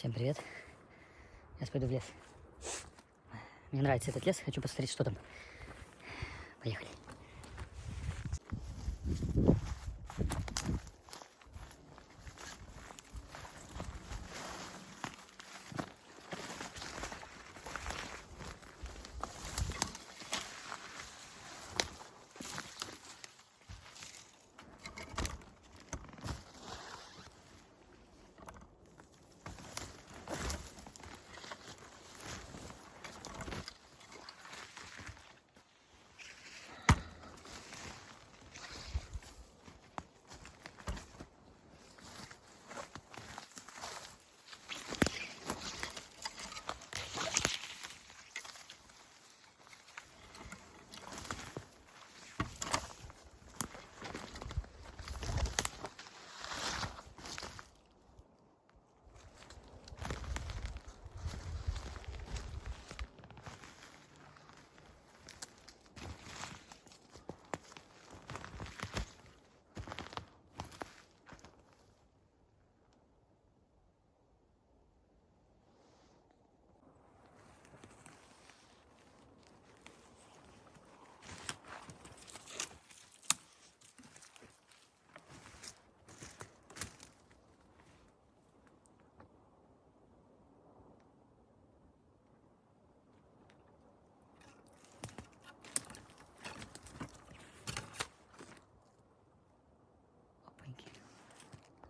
Всем привет. Я пойду в лес. Мне нравится этот лес, хочу посмотреть, что там. Поехали.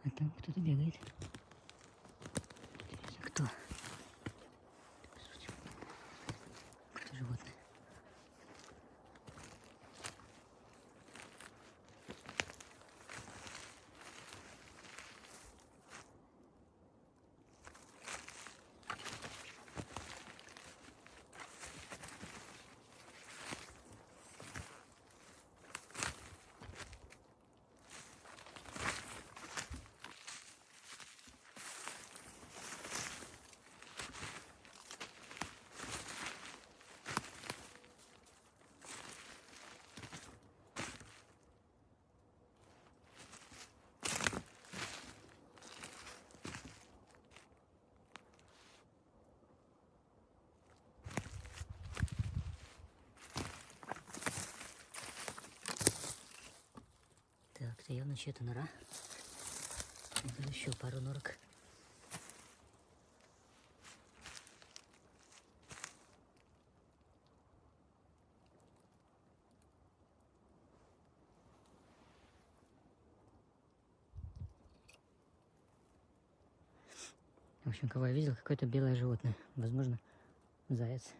А там кто-то бегает. Интересно, кто? Какое-то животное. Так, это явно чья-то нора. Тут еще пару норок. В общем, кого я видел, какое-то белое животное. Возможно, заяц.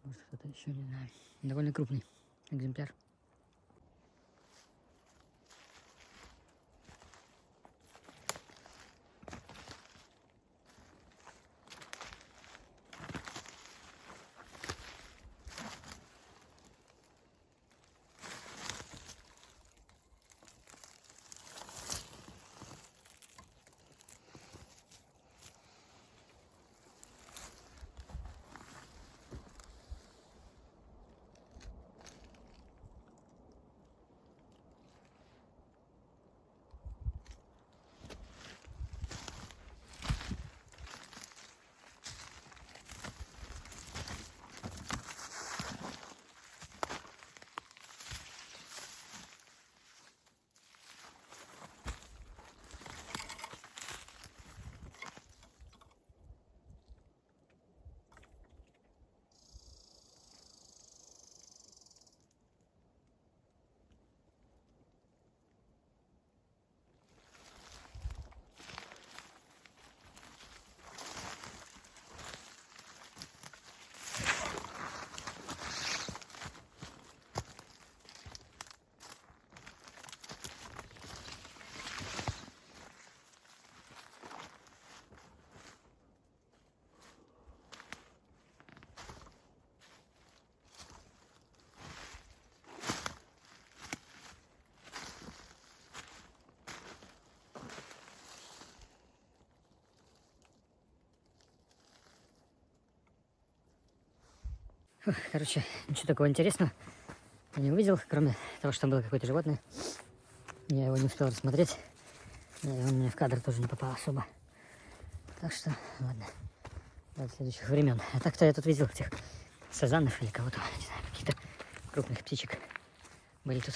Может, кто-то еще, не знаю. Довольно крупный экземпляр. Короче, ничего такого интересного я не увидел, кроме того, что там было какое-то животное. Я его не успел рассмотреть. И он мне в кадр тоже не попал особо. Так что, ладно, до следующих времен. А так-то я тут видел этих сазанов или кого-то, не знаю, каких-то крупных птичек были тут.